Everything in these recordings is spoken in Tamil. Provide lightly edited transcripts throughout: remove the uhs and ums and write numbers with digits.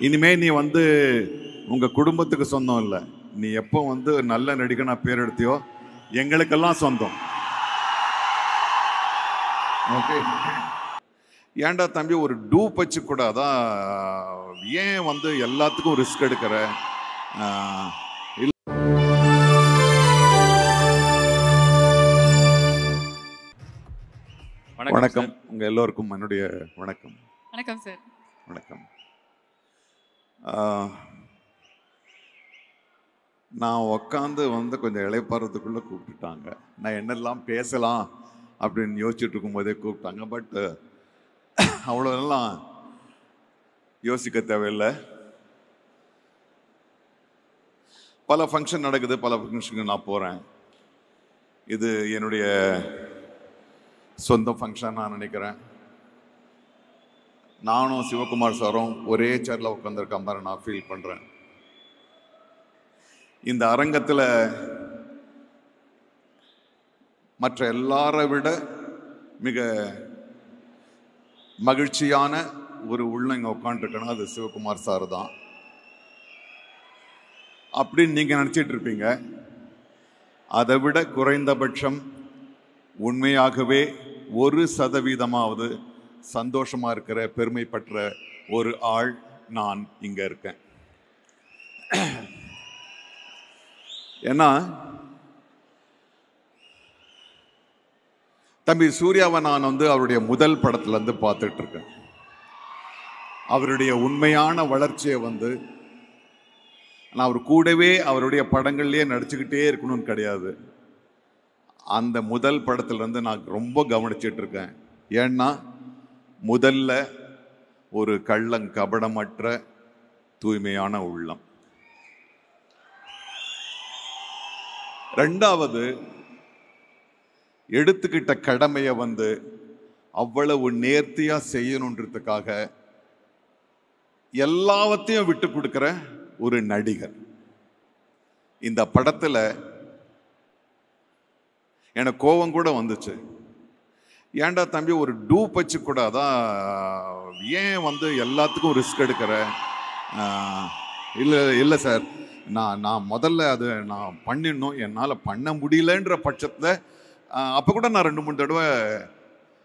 இனிமே நீ வந்து உங்க குடும்பத்துக்கு சொந்தம் இல்லை, நீ எப்போ வந்து நல்ல நடிகனா பேர் எடுத்தியோ எங்களுக்கெல்லாம் சொந்தம். ஓகே, ஏன்டா தம்பி ஒரு டூப் வச்சு கூட அதான் ஏன் வந்து எல்லாத்துக்கும் ரிஸ்க் எடுக்கிற? வணக்கம் உங்க எல்லோருக்கும் என்னுடைய வணக்கம். வணக்கம் சார். வணக்கம். நான் உக்காந்து வந்து கொஞ்சம் இளைப்பாறதுக்குள்ள கூப்பிட்டுட்டாங்க. நான் என்னெல்லாம் பேசலாம் அப்படின்னு யோசிச்சுட்டு இருக்கும் போதே கூப்பிட்டாங்க. பட் அவ்வளோலாம் யோசிக்க தேவையில்லை. பல ஃபங்க்ஷன் நடக்குது, பல ஃபங்க்ஷனுக்கு நான் போகிறேன். இது என்னுடைய சொந்த ஃபங்க்ஷன் நான் நினைக்கிறேன். நானும் சிவகுமார் சாரும் ஒரே சேரில் உட்காந்துருக்க மாதிரி நான் ஃபீல் பண்ணுறேன். இந்த அரங்கத்தில் மற்ற எல்லாரை விட மிக மகிழ்ச்சியான ஒரு உள்ள இங்கே உட்காந்துருக்கணும், அது சிவகுமார் சார் தான் அப்படின்னு நீங்கள் நினச்சிட்டு இருப்பீங்க. அதை விட குறைந்தபட்சம் உண்மையாகவே 1% சந்தோஷமா இருக்கிற பெருமை பெற்ற ஒரு ஆள் நான் இங்க இருக்கேன். ஏன்னா தம்பி சூர்யாவை நான் வந்து அவருடைய முதல் படத்துல இருந்து பார்த்துட்டு இருக்கேன். அவருடைய உண்மையான வளர்ச்சியை வந்து நான் அவர் கூடவே அவருடைய படங்கள்லயே நடிச்சுக்கிட்டே இருக்கணும்னு கிடையாது, அந்த முதல் படத்துல இருந்து நான் ரொம்ப கவனிச்சிட்டு இருக்கேன். ஏன்னா முதல்ல ஒரு கள்ளங்கபடமற்ற தூய்மையான உள்ளம், ரெண்டாவது எடுத்துக்கிட்ட கடமையை வந்து அவ்வளவு நேர்த்தியா செய்யணுன்றதுக்காக எல்லாவற்றையும் விட்டு கொடுக்கிற ஒரு நடிகர். இந்த படத்துல எனக்கு கோபம் கூட வந்துச்சு. ஏன்டா தம்பி ஒரு டூப் வச்சு கூட அதான் ஏன் வந்து எல்லாத்துக்கும் ரிஸ்க் எடுக்கிற? இல்லை இல்லை சார், நான் முதல்ல அது நான் பண்ணிடணும், என்னால் பண்ண முடியலன்ற பட்சத்தில் அப்போ கூட நான் 2-3 தடவை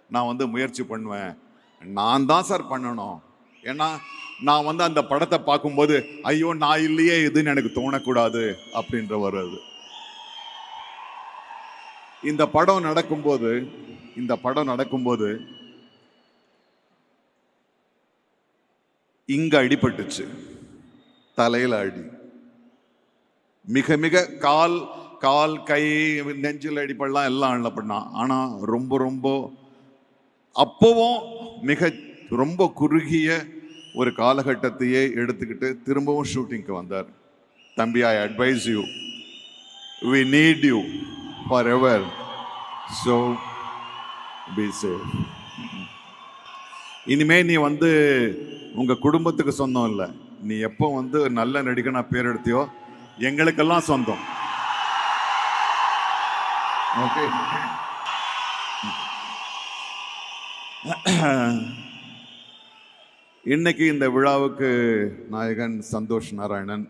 நான் வந்து முயற்சி பண்ணுவேன். நான் தான் சார் பண்ணணும். ஏன்னா நான் வந்து அந்த படத்தை பார்க்கும்போது ஐயோ நான் இல்லையே இதுன்னு எனக்கு தோணக்கூடாது அப்படின்ற வருது. இந்த படம் நடக்கும்போது இங்க அடிபட்டுச்சு, தலையில அடி, மிக மிக கால் கை நெஞ்சில் அடிப்படலாம் எல்லாம் அள்ளப்படலாம். ஆனா ரொம்ப ரொம்ப அப்பவும் ரொம்ப குறுகிய ஒரு காலகட்டத்தையே எடுத்துக்கிட்டு திரும்பவும் ஷூட்டிங்க்கு வந்தார். தம்பி, ஐ advice you, we need you forever, so be safe. இனிமே நீ வந்து உங்க குடும்பத்துக்கு சொந்தம் இல்லை, நீ எப்போ வந்து நல்ல நடிகனா பேர் எடுத்தியோ எங்களுக்கெல்லாம் சொந்தம். ஓகே, இன்னைக்கு இந்த விழாவுக்கு நாயகன் சந்தோஷ் நாராயணன்.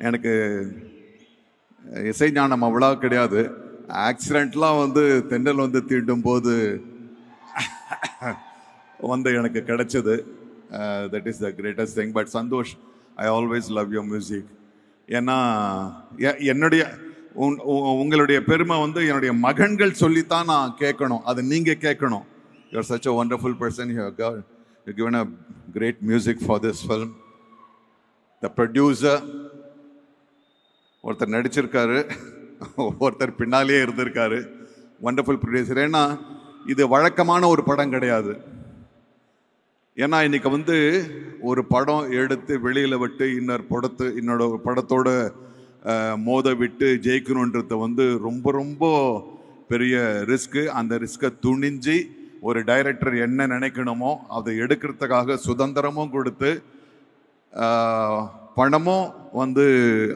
எனக்கு இசை ஞானம் அவ்வளோ கிடையாது. ஆக்சிடென்ட்லாம் வந்து தென்றல் வந்து தீண்டும் போது வந்து எனக்கு கிடைச்சது. That is the greatest thing. But Santhosh, I always love your music. ஏன்னா உங்களுடைய பெருமை வந்து என்னுடைய மகன்கள் சொல்லித்தான் நான் கேட்கணும், அது நீங்க கேட்கணும். You are such a wonderful person. You have given a great music for this film. The producer, ஒருத்தர் நடிச்சிருக்காரு, ஒருத்தர் பின்னாலே இருந்திருக்காரு. Wonderful producer. ஏன்னா இது வழக்கமான ஒரு படம் கிடையாது. ஏன்னா இன்னைக்கு வந்து ஒரு படம் எடுத்து வெளியில விட்டு இன்னொரு படத்தோட மோத விட்டு ஜெயிக்கணுன்றத வந்து ரொம்ப ரொம்ப பெரிய ரிஸ்க்கு. அந்த ரிஸ்கை துணிஞ்சு ஒரு டைரக்டர் என்ன நினைக்கணுமோ அதை எடுக்கிறதுக்காக சுதந்திரமும் கொடுத்து பணமும் வந்து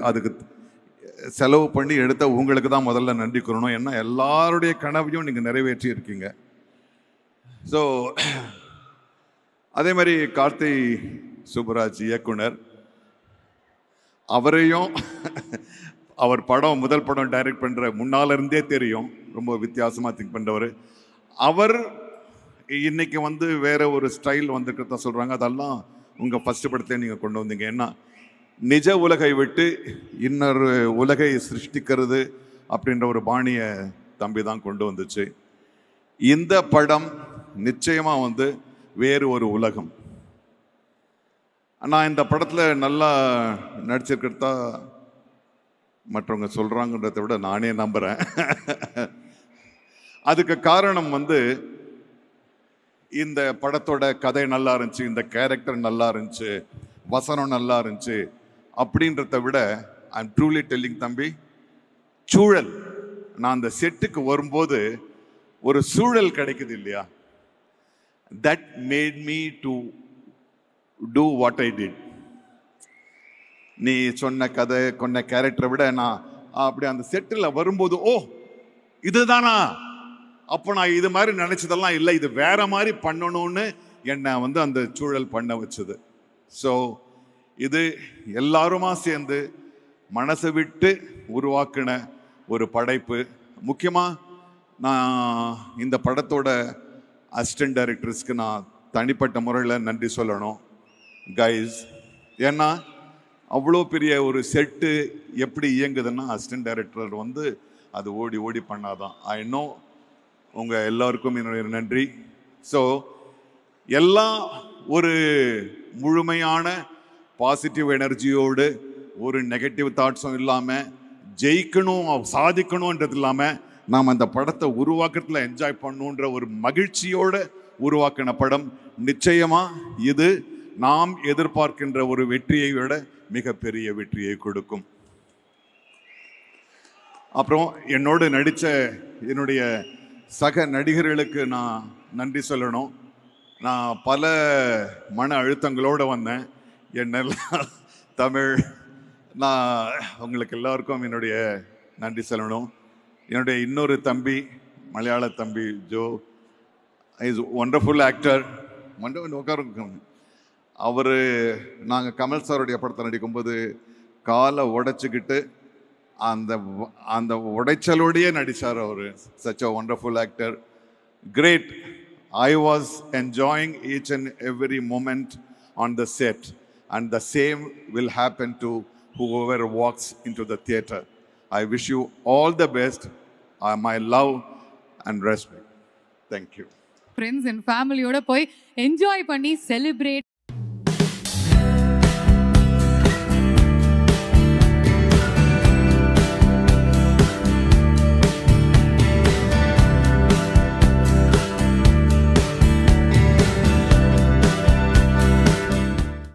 அதுக்கு செலவு பண்ணி எடுத்த உங்களுக்கு தான் முதல்ல நன்றி கூறணும். ஏன்னா எல்லாருடைய கனவையும் நீங்கள் நிறைவேற்றி இருக்கீங்க. ஸோ அதே மாதிரி கார்த்தி சுப்பராஜ் இயக்குனர், அவரையும் அவர் படம் முதல் படம் டைரக்ட் பண்ணுற முன்னால இருந்தே தெரியும், ரொம்ப வித்தியாசமாக திங்க் பண்ணுறவர். அவர் இன்னைக்கு வந்து வேற ஒரு ஸ்டைல் வந்துக்கிறதா சொல்கிறாங்க. அதெல்லாம் உங்கள் ஃபஸ்ட்டு படத்தை நீங்கள் கொண்டு வந்தீங்க. ஏன்னா நிஜ உலகை விட்டு இன்னொரு உலகை சிருஷ்டிக்கிறது அப்படின்ற ஒரு பாணியை தம்பி தான் கொண்டு வந்துச்சு. இந்த படம் நிச்சயமாக வந்து வேறு ஒரு உலகம். நான் இந்த படத்தில் நல்லா நடிச்சிருக்கிறதா மற்றவங்க சொல்கிறாங்கன்றதை விட நானே நம்புகிறேன். அதுக்கு காரணம் வந்து இந்த படத்தோட கதை நல்லா இருந்துச்சு, இந்த கேரக்டர் நல்லா இருந்துச்சு, வசனம் நல்லா இருந்துச்சு அப்படின்றத விட ஐ எம் ட்ரூலி டெல்லிங் தம்பி, சூழல். நான் அந்த செட்டுக்கு வரும்போது ஒரு சூழல் கிடைக்குது இல்லையா, that made me to do what I did. நீ சொன்ன கதை கொன்ன கேரக்டரை விட நான் அப்படி அந்த செட்டில் வரும்போது, ஓ இதுதானா, அப்போ நான் இது மாதிரி நினைச்சதெல்லாம் இல்லை, இது வேற மாதிரி பண்ணணும்னு என்னை வந்து அந்த சூழல் பண்ண வச்சது. ஸோ இது எல்லாருமா சேர்ந்து மனசை விட்டு உருவாக்கின ஒரு படைப்பு. முக்கியமாக நான் இந்த படத்தோட அசிஸ்டன்ட் டைரக்டர்ஸ்க்கு நான் தனிப்பட்ட முறையில் நன்றி சொல்லணும் கைஸ். ஏன்னா அவ்வளோ பெரிய ஒரு செட்டு எப்படி இயங்குதுன்னா அசிஸ்டன்ட் டைரக்டர் வந்து அது ஓடி ஓடி பண்ணாதான். ஐ நோ உங்கள் எல்லாருக்கும் என்னுடைய நன்றி. ஸோ எல்லாம் ஒரு முழுமையான பாசிட்டிவ் எனர்ஜியோடு, ஒரு நெகட்டிவ் தாட்ஸும் இல்லாமல், ஜெயிக்கணும் சாதிக்கணுன்றது இல்லாமல் நாம் அந்த படத்தை உருவாக்கத்தில் என்ஜாய் பண்ணணுன்ற ஒரு மகிழ்ச்சியோடு உருவாக்கின படம். நிச்சயமாக இது நாம் எதிர்பார்க்கின்ற ஒரு வெற்றியை விட மிகப்பெரிய வெற்றியை கொடுக்கும். அப்புறம் என்னோடு நடித்த என்னுடைய சக நடிகர்களுக்கு நான் நன்றி சொல்லணும். நான் பல மன அழுத்தங்களோடு வந்தேன். என்னெல்லாம் தமிழ், நான் உங்களுக்கு எல்லாருக்கும் என்னுடைய நன்றி சொல்லணும். என்னுடைய இன்னொரு தம்பி, மலையாள தம்பி ஜோ, இஸ் ஒண்டர்ஃபுல் ஆக்டர். உட்காருங்க. அவர் நாங்கள் கமல் சாருடைய படத்தை நடிக்கும்போது காலை உடைச்சிக்கிட்டு அந்த அந்த உடைச்சலோடையே நடித்தார் அவர். Such a wonderful actor, great. I was enjoying each and every moment on the set, and the same will happen to whoever walks into the theater. I wish you all the best. My love and respect. Thank you. Friends and family oda poi enjoy panni celebrate